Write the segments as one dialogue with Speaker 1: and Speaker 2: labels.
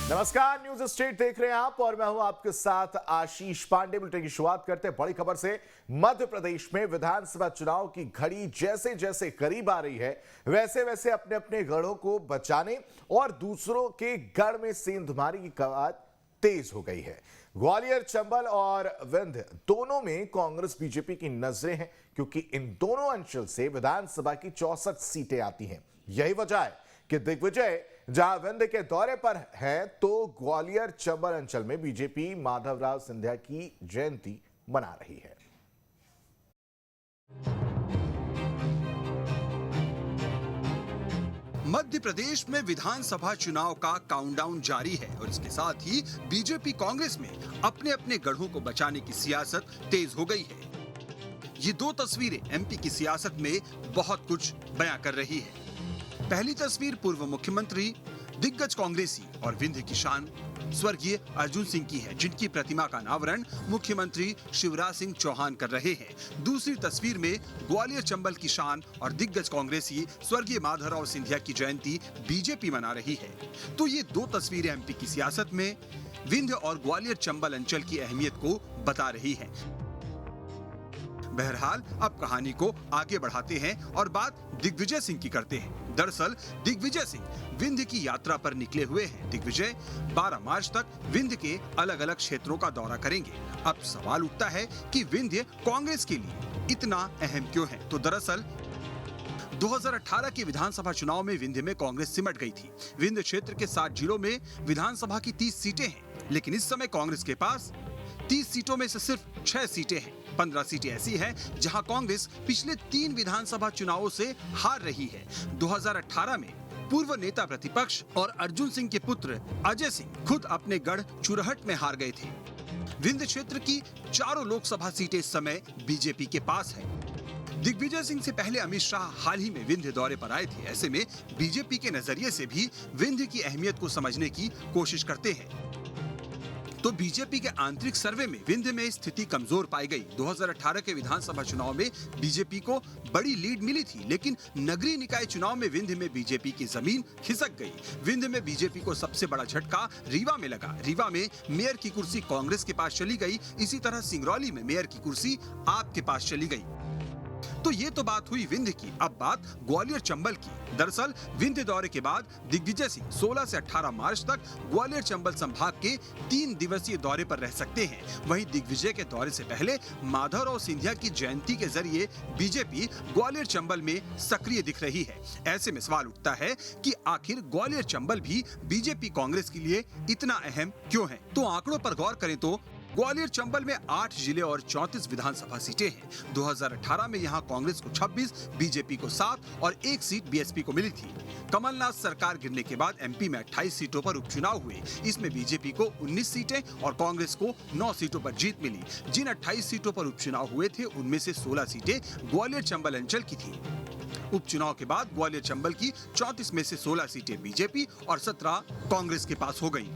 Speaker 1: नमस्कार, news state देख रहे हैं आप और मैं हूं आपके साथ आशीष पांडे। बुलेटिन की शुरुआत करते हैं बड़ी खबर से। मध्य प्रदेश में विधानसभा चुनाव की घड़ी जैसे जैसे करीब आ रही है, वैसे वैसे अपने अपने गढ़ों को बचाने और दूसरों के गढ़ में सेंधमारी की कवायद तेज हो गई है। ग्वालियर, चंबल और विंध्य दोनों में कांग्रेस बीजेपी की नजरें हैं, क्योंकि इन दोनों अंचल से विधानसभा की 64 सीटें आती हैं। यही वजह है कि दिग्विजय जहां विंध्य के दौरे पर है, तो ग्वालियर चंबल अंचल में बीजेपी माधवराव सिंधिया की जयंती मना रही है।
Speaker 2: मध्य प्रदेश में विधानसभा चुनाव का काउंटडाउन जारी है और इसके साथ ही बीजेपी कांग्रेस में अपने अपने गढ़ों को बचाने की सियासत तेज हो गई है। ये दो तस्वीरें एमपी की सियासत में बहुत कुछ बयां कर रही है। पहली तस्वीर पूर्व मुख्यमंत्री, दिग्गज कांग्रेसी और विंध्य की शान स्वर्गीय अर्जुन सिंह की है, जिनकी प्रतिमा का अनावरण मुख्यमंत्री शिवराज सिंह चौहान कर रहे हैं। दूसरी तस्वीर में ग्वालियर चंबल की शान और दिग्गज कांग्रेसी स्वर्गीय माधवराव सिंधिया की जयंती बीजेपी मना रही है। तो ये दो तस्वीरें एमपी की सियासत में विंध्य और ग्वालियर चंबल अंचल की अहमियत को बता रही है। बहरहाल अब कहानी को आगे बढ़ाते हैं और बात दिग्विजय सिंह की करते हैं। दरअसल दिग्विजय सिंह विंध्य की यात्रा पर निकले हुए हैं। दिग्विजय 12 मार्च तक विंध्य के अलग अलग क्षेत्रों का दौरा करेंगे। अब सवाल उठता है कि विंध्य कांग्रेस के लिए इतना अहम क्यों है? तो दरअसल 2018 के विधानसभा चुनाव में विंध्य में कांग्रेस सिमट गई थी। विंध्य क्षेत्र के 60 जिलों में विधानसभा की 30 सीटें हैं, लेकिन इस समय कांग्रेस के पास 30 सीटों में से सिर्फ 6 सीटें हैं। 15 सीटें ऐसी हैं जहां कांग्रेस पिछले 3 विधानसभा चुनावों से हार रही है। 2018 में पूर्व नेता प्रतिपक्ष और अर्जुन सिंह के पुत्र अजय सिंह खुद अपने गढ़ चुरहट में हार गए थे। विंध्य क्षेत्र की चारों लोकसभा सीटें इस समय बीजेपी के पास है। दिग्विजय सिंह से पहले अमित शाह हाल ही में विंध्य दौरे पर आए थे। ऐसे में बीजेपी के नजरिए से भी विंध्य की अहमियत को समझने की कोशिश करते हैं। तो बीजेपी के आंतरिक सर्वे में विंध्य में स्थिति कमजोर पाई गई। 2018 के विधानसभा चुनाव में बीजेपी को बड़ी लीड मिली थी, लेकिन नगरीय निकाय चुनाव में विंध्य में बीजेपी की जमीन खिसक गई। विंध्य में बीजेपी को सबसे बड़ा झटका रीवा में लगा। रीवा में मेयर की कुर्सी कांग्रेस के पास चली गई। इसी तरह सिंगरौली में मेयर की कुर्सी आप के पास चली गई। तो ये तो बात हुई विंध्य की। अब बात ग्वालियर चंबल की। दरअसल विंध्य दौरे के बाद दिग्विजय सिंह 16 से 18 मार्च तक ग्वालियर चंबल संभाग के 3 दिवसीय दौरे पर रह सकते हैं। वहीं दिग्विजय के दौरे से पहले माधवराव सिंधिया की जयंती के जरिए बीजेपी ग्वालियर चंबल में सक्रिय दिख रही है। ऐसे में सवाल उठता है कि आखिर ग्वालियर चंबल भी बीजेपी कांग्रेस के लिए इतना अहम क्यों है? तो आंकड़ों पर गौर करें तो ग्वालियर चंबल में 8 जिले और 34 विधानसभा सीटें हैं। 2018 में यहां कांग्रेस को 26, बीजेपी को 7 और 1 सीट बीएसपी को मिली थी। कमलनाथ सरकार गिरने के बाद एमपी में 28 सीटों पर उपचुनाव हुए। इसमें बीजेपी को 19 सीटें और कांग्रेस को 9 सीटों पर जीत मिली। जिन 28 सीटों पर उपचुनाव हुए थे, उनमें से 16 सीटें ग्वालियर चंबल अंचल की थी। उपचुनाव के बाद ग्वालियर चंबल की 34 में से 16 सीटें बीजेपी और 17 कांग्रेस के पास हो गयी।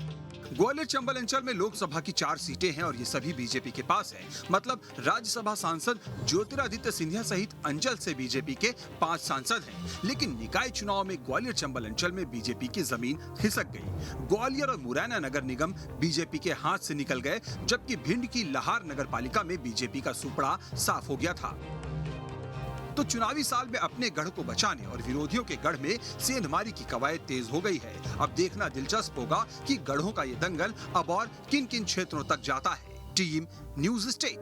Speaker 2: ग्वालियर चंबल अंचल में लोकसभा की 4 सीटें हैं और ये सभी बीजेपी के पास है। मतलब राज्यसभा सांसद ज्योतिरादित्य सिंधिया सहित अंचल से बीजेपी के 5 सांसद हैं। लेकिन निकाय चुनाव में ग्वालियर चंबल अंचल में बीजेपी की जमीन खिसक गई। ग्वालियर और मुरैना नगर निगम बीजेपी के हाथ से निकल गए, जबकि भिंड की लहार नगर पालिका में बीजेपी का सुपड़ा साफ हो गया था। तो चुनावी साल में अपने गढ़ को बचाने और विरोधियों के गढ़ में सेंधमारी की कवायद तेज हो गई है। अब देखना दिलचस्प होगा कि गढ़ों का ये दंगल अब और किन किन क्षेत्रों तक जाता है। Team news state.